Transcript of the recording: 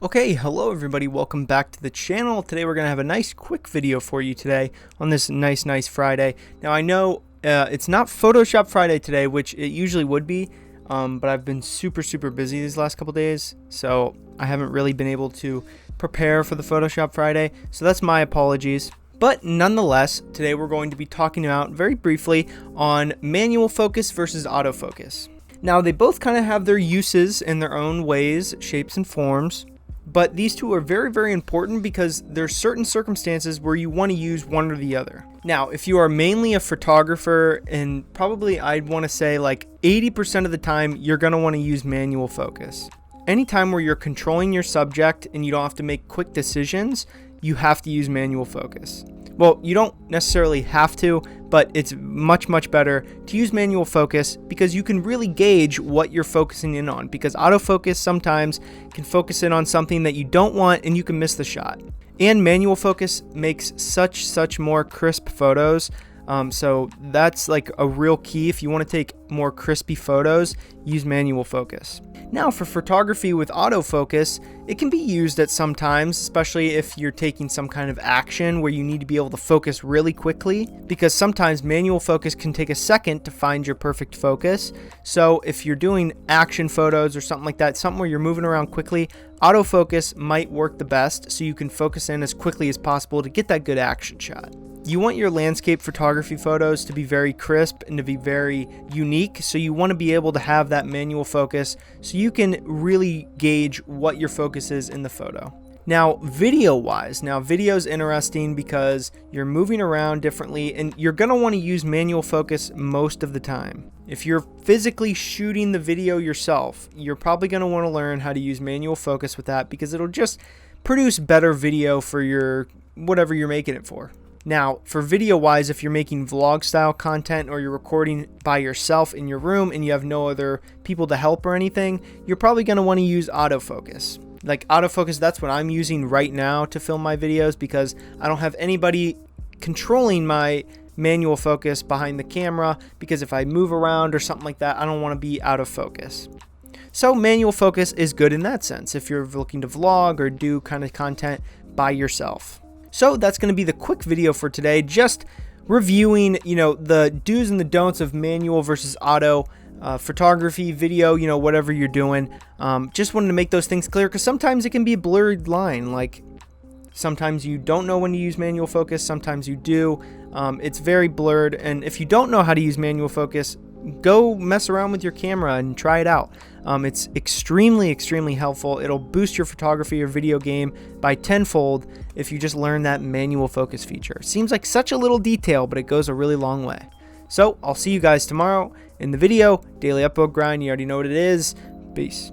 Okay, hello everybody, welcome back to the channel. Today we're going to have a nice quick video for you today on this nice Friday. Now I know it's not Photoshop Friday today, which it usually would be, but I've been super busy these last couple days, so I haven't really been able to prepare for the Photoshop Friday, so that's my apologies. But nonetheless, today we're going to be talking about very briefly on manual focus versus autofocus. Now they both kind of have their uses in their own ways, shapes and forms. But these two are very important because there's certain circumstances where you want to use one or the other. Now, if you are mainly a photographer, and probably I'd want to say like 80% of the time, you're going to want to use manual focus. Anytime where you're controlling your subject and you don't have to make quick decisions, you have to use manual focus. Well, you don't necessarily have to, but it's much better to use manual focus because you can really gauge what you're focusing in on, because autofocus sometimes can focus in on something that you don't want and you can miss the shot. And manual focus makes such more crisp photos. So that's like a real key. If you want to take more crispy photos, use manual focus. Now for photography with autofocus, it can be used at some times, especially if you're taking some kind of action where you need to be able to focus really quickly, because sometimes manual focus can take a second to find your perfect focus. So if you're doing action photos or something like that, something where you're moving around quickly, autofocus might work the best so you can focus in as quickly as possible to get that good action shot. You want your landscape photography photos to be very crisp and to be very unique, so you want to be able to have that manual focus so you can really gauge what your focus is in the photo. Now, video-wise, video is interesting because you're moving around differently and you're going to want to use manual focus most of the time. If you're physically shooting the video yourself, you're probably going to want to learn how to use manual focus with that because it'll just produce better video for your whatever you're making it for. Now, for video-wise, if you're making vlog-style content or you're recording by yourself in your room and you have no other people to help or anything, you're probably going to want to use autofocus. Like autofocus, that's what I'm using right now to film my videos because I don't have anybody controlling my manual focus behind the camera, because if I move around or something like that, I don't want to be out of focus. So manual focus is good in that sense if you're looking to vlog or do kind of content by yourself. So that's going to be the quick video for today, just reviewing, the do's and the don'ts of manual versus auto photography, video, whatever you're doing. Just wanted to make those things clear because sometimes it can be a blurred line. Like sometimes you don't know when to use manual focus, sometimes you do. It's very blurred, and if you don't know how to use manual focus, go mess around with your camera and try it out. It's extremely helpful. It'll boost your photography or video game by tenfold if you just learn that manual focus feature. Seems like such a little detail, but it goes a really long way. So I'll see you guys tomorrow in the video. Daily upload grind, you already know what it is. Peace.